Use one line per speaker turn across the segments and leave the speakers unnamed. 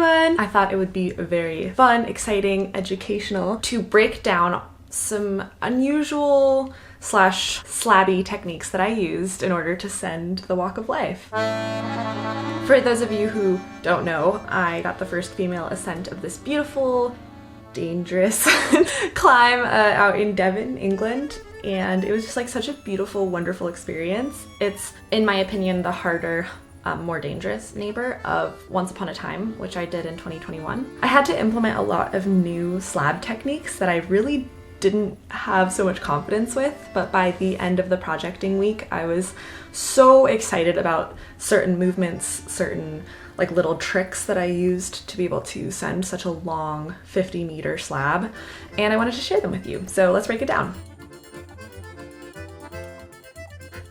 everyone. I thought it would be very fun, exciting, educational to break down some unusual / slabby techniques that I used in order to send the walk of life. For those of you who don't know, I got the first female ascent of this beautiful, dangerous climb out in Devon, England, and it was just like such a beautiful, wonderful experience. It's, in my opinion, the harder, more dangerous neighbor of Once Upon a Time, which I did in 2021. I had to implement a lot of new slab techniques that I really didn't have so much confidence with, but by the end of the projecting week, I was so excited about certain movements, certain like little tricks that I used to be able to send such a long 50-meter slab, and I wanted to share them with you. So let's break it down.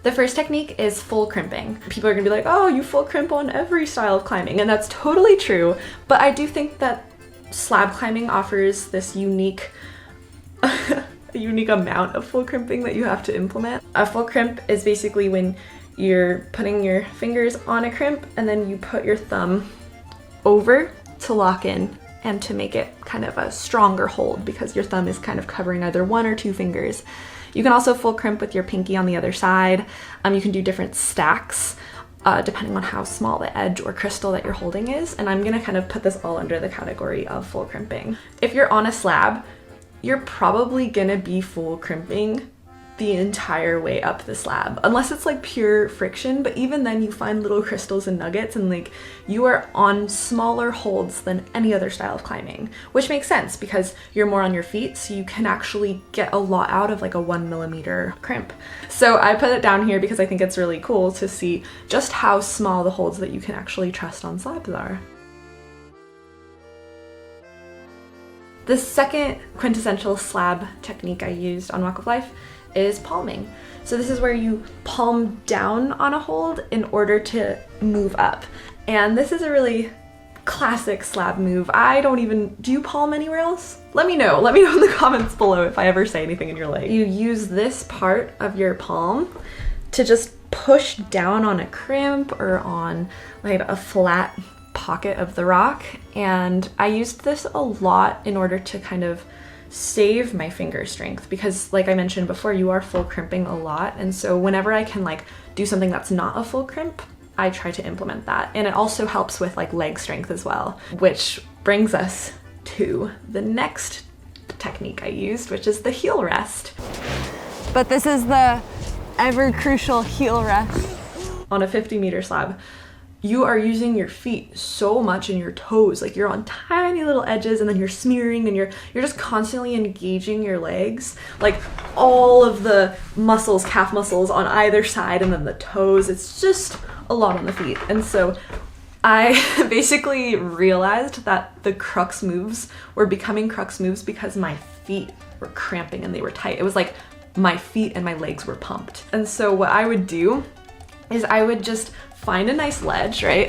The first technique is full crimping. People are gonna be like, oh, you full crimp on every style of climbing, and that's totally true, but I do think that slab climbing offers this unique amount of full crimping that you have to implement. A full crimp is basically when you're putting your fingers on a crimp and then you put your thumb over to lock in and to make it kind of a stronger hold because your thumb is kind of covering either one or two fingers. You can also full crimp with your pinky on the other side. You can do different stacks depending on how small the edge or crystal that you're holding is, and I'm gonna kind of put this all under the category of full crimping. If you're on a slab, you're probably gonna be full crimping the entire way up the slab, unless it's like pure friction, but even then you find little crystals and nuggets, and like you are on smaller holds than any other style of climbing, which makes sense because you're more on your feet, so you can actually get a lot out of like a 1 millimeter crimp. So I put it down here because I think it's really cool to see just how small the holds that you can actually trust on slabs are. The second quintessential slab technique I used on Walk of Life is palming. So this is where you palm down on a hold in order to move up. And this is a really classic slab move. Do you palm anywhere else? Let me know in the comments below if I ever say anything and you're like, you use this part of your palm to just push down on a crimp or on like a flat pocket of the rock, and I used this a lot in order to kind of save my finger strength because, like I mentioned before, you are full crimping a lot, and so whenever I can like do something that's not a full crimp, I try to implement that. And it also helps with like leg strength as well, which brings us to the next technique I used, which is the heel rest. But this is the ever crucial heel rest. On a 50-meter slab, you are using your feet so much and your toes, like you're on tiny little edges, and then you're smearing and you're just constantly engaging your legs, like all of the muscles, calf muscles on either side, and then the toes. It's just a lot on the feet. And so I basically realized that the crux moves were becoming crux moves because my feet were cramping and they were tight. It was like my feet and my legs were pumped. And so what I would do is I would just find a nice ledge, right?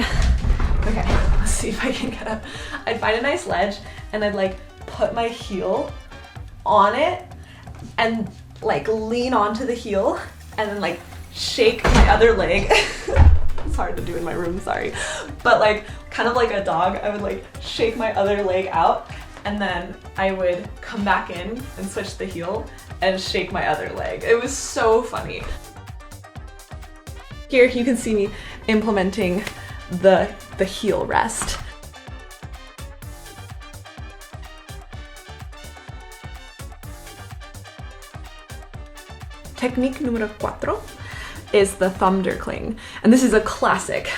Okay, let's see if I can get up. I'd find a nice ledge and I'd like put my heel on it and like lean onto the heel and then like shake my other leg. It's hard to do in my room, sorry. But like kind of like a dog, I would like shake my other leg out and then I would come back in and switch the heel and shake my other leg. It was so funny. Here you can see me implementing the heel rest. Technique número 4 is the thumbdercling, and this is a classic.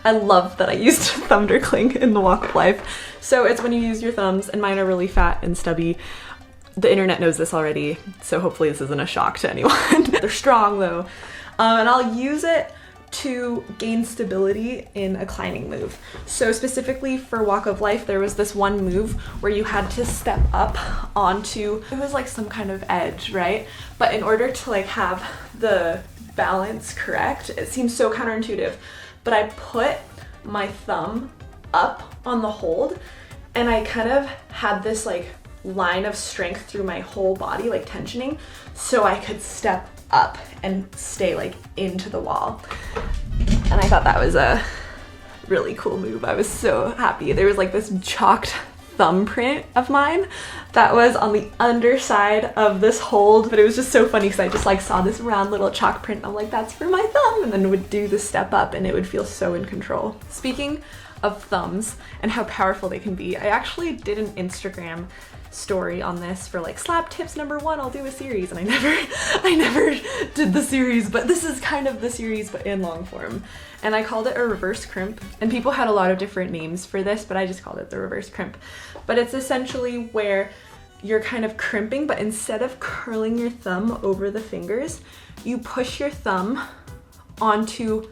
I love that I used thumbdercling in the Walk of Life. So it's when you use your thumbs, and mine are really fat and stubby. The internet knows this already, so hopefully this isn't a shock to anyone. They're strong though. And I'll use it to gain stability in a climbing move. So specifically for Walk of Life, there was this one move where you had to step up onto, it was like some kind of edge, right? But in order to like have the balance correct, it seems so counterintuitive, but I put my thumb up on the hold and I kind of had this like line of strength through my whole body, like tensioning, so I could step up and stay like into the wall. And I thought that was a really cool move. I was so happy. There was like this chalked thumbprint of mine that was on the underside of this hold, but it was just so funny because I just like saw this round little chalk print. I'm like, that's for my thumb, and then would do the step up and it would feel so in control. Speaking of thumbs and how powerful they can be, I actually did an Instagram story on this for like slab tips #1, I'll do a series, and I never did the series, but this is kind of the series but in long form. And I called it a reverse crimp, and people had a lot of different names for this, but I just called it the reverse crimp. But it's essentially where you're kind of crimping, but instead of curling your thumb over the fingers, you push your thumb onto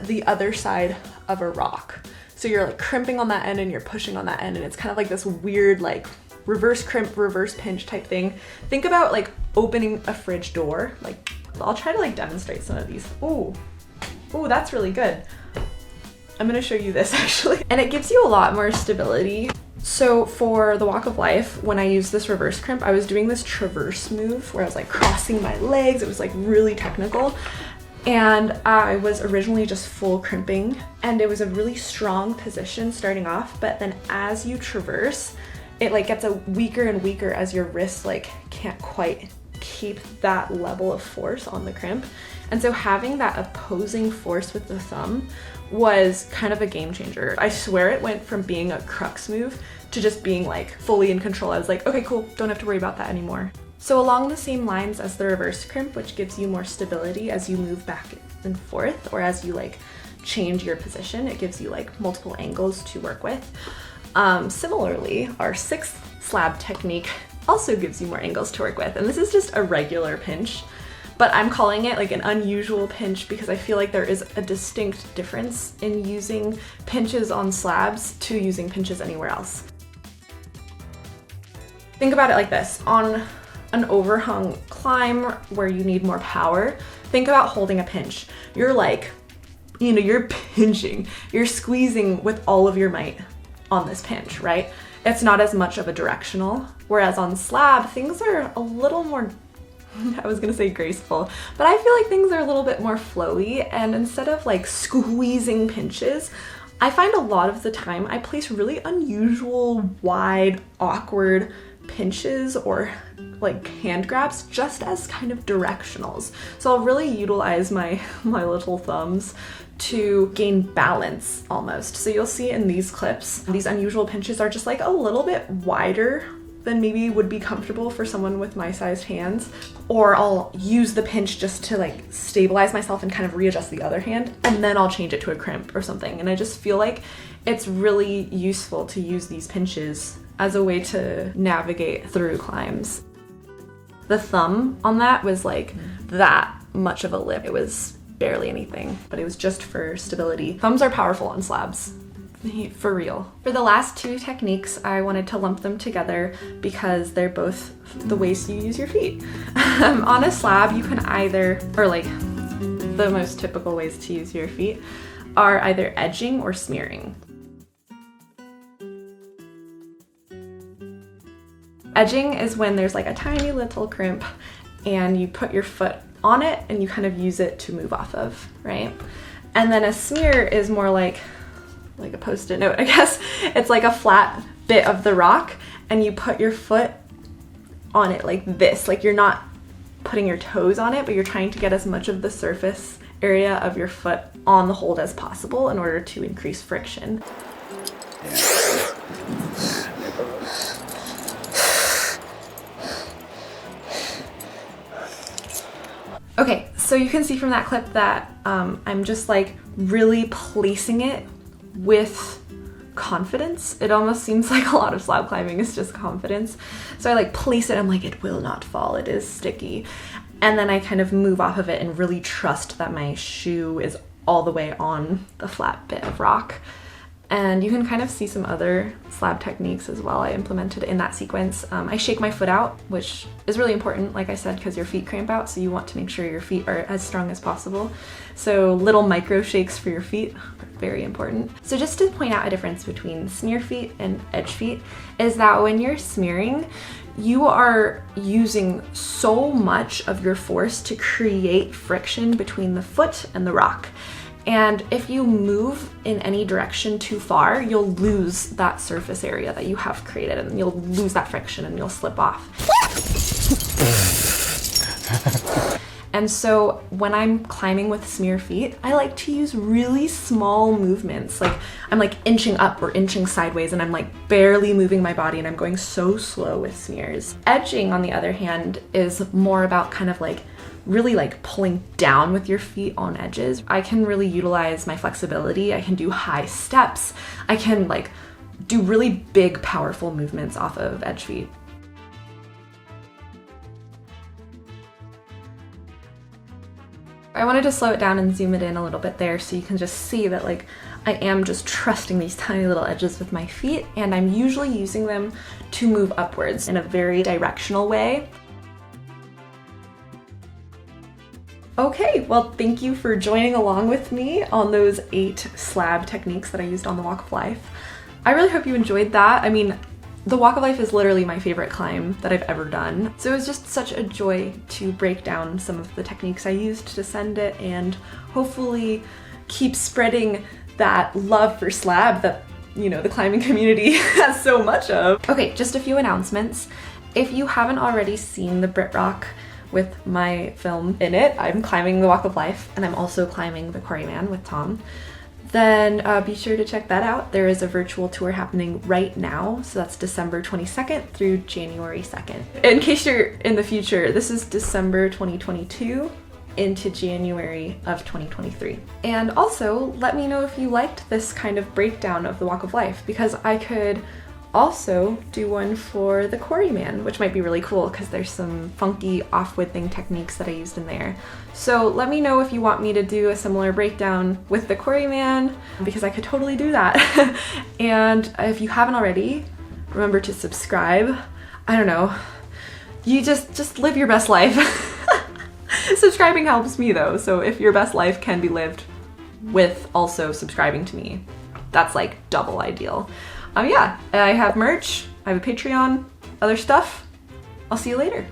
the other side of a rock. So you're like crimping on that end and you're pushing on that end, and it's kind of like this weird like reverse crimp, reverse pinch type thing. Think about like opening a fridge door. Like, I'll try to like demonstrate some of these. Ooh, that's really good. I'm gonna show you this actually. And it gives you a lot more stability. So for the walk of life, when I used this reverse crimp, I was doing this traverse move where I was like crossing my legs. It was like really technical. And I was originally just full crimping, and it was a really strong position starting off, but then as you traverse, it like gets a weaker and weaker as your wrist like can't quite keep that level of force on the crimp. And so having that opposing force with the thumb was kind of a game changer. I swear it went from being a crux move to just being like fully in control. I was like, okay, cool, don't have to worry about that anymore. So along the same lines as the reverse crimp, which gives you more stability as you move back and forth, or as you like change your position, it gives you like multiple angles to work with. Similarly, our 6th slab technique also gives you more angles to work with. And this is just a regular pinch, but I'm calling it like an unusual pinch because I feel like there is a distinct difference in using pinches on slabs to using pinches anywhere else. Think about it like this. On an overhung climb where you need more power, think about holding a pinch. You're like, you know, you're pinching, you're squeezing with all of your might on this pinch, right? It's not as much of a directional, whereas on slab, things are a little more, I was gonna say graceful, but I feel like things are a little bit more flowy, and instead of like squeezing pinches, I find a lot of the time I place really unusual, wide, awkward pinches or like hand grabs just as kind of directionals. So I'll really utilize my little thumbs to gain balance almost. So you'll see in these clips, these unusual pinches are just like a little bit wider than maybe would be comfortable for someone with my sized hands. Or I'll use the pinch just to like stabilize myself and kind of readjust the other hand, and then I'll change it to a crimp or something. And I just feel like it's really useful to use these pinches as a way to navigate through climbs. The thumb on that was like that much of a lip. It was barely anything, but it was just for stability. Thumbs are powerful on slabs, for real. For the last 2 techniques, I wanted to lump them together because they're both the ways you use your feet. On a slab, you can either, or like the most typical ways to use your feet are either edging or smearing. Edging is when there's like a tiny little crimp and you put your foot on it and you kind of use it to move off of, right? And then a smear is more like a post-it note, I guess. It's like a flat bit of the rock and you put your foot on it like this. Like you're not putting your toes on it, but you're trying to get as much of the surface area of your foot on the hold as possible in order to increase friction. Okay, so you can see from that clip that I'm just like really placing it with confidence. It almost seems like a lot of slab climbing is just confidence. So I like place it, I'm like, it will not fall, it is sticky. And then I kind of move off of it and really trust that my shoe is all the way on the flat bit of rock. And you can kind of see some other slab techniques as well I implemented in that sequence. I shake my foot out, which is really important, like I said, because your feet cramp out, so you want to make sure your feet are as strong as possible. So little micro shakes for your feet are very important. So just to point out a difference between smear feet and edge feet is that when you're smearing, you are using so much of your force to create friction between the foot and the rock. And if you move in any direction too far, you'll lose that surface area that you have created, and you'll lose that friction and you'll slip off. And so when I'm climbing with smear feet, I like to use really small movements. Like I'm like inching up or inching sideways, and I'm like barely moving my body, and I'm going so slow with smears. Edging, on the other hand, is more about kind of like really like pulling down with your feet on edges. I can really utilize my flexibility. I can do high steps. I can like do really big, powerful movements off of edge feet. I wanted to slow it down and zoom it in a little bit there so you can just see that like I am just trusting these tiny little edges with my feet, and I'm usually using them to move upwards in a very directional way. Okay, well, thank you for joining along with me on those 8 slab techniques that I used on the Walk of Life. I really hope you enjoyed that. I mean, the Walk of Life is literally my favorite climb that I've ever done. So it was just such a joy to break down some of the techniques I used to descend it, and hopefully keep spreading that love for slab that, you know, the climbing community has so much of. Okay, just a few announcements. If you haven't already seen the Brit Rock with my film in it, I'm climbing the Walk of Life, and I'm also climbing the Quarryman with Tom. Then be sure to check that out. There is a virtual tour happening right now, so that's December 22nd through January 2nd. In case you're in the future, this is December 2022 into January of 2023. And also, let me know if you liked this kind of breakdown of the Walk of Life, because I could also do one for the Quarryman, which might be really cool because there's some funky off-widthing techniques that I used in there. So let me know if you want me to do a similar breakdown with the Quarryman, because I could totally do that. And if you haven't already, remember to subscribe. I don't know, you just live your best life. Subscribing helps me though, so if your best life can be lived with also subscribing to me, that's like double ideal. Yeah, I have merch, I have a Patreon, other stuff. I'll see you later.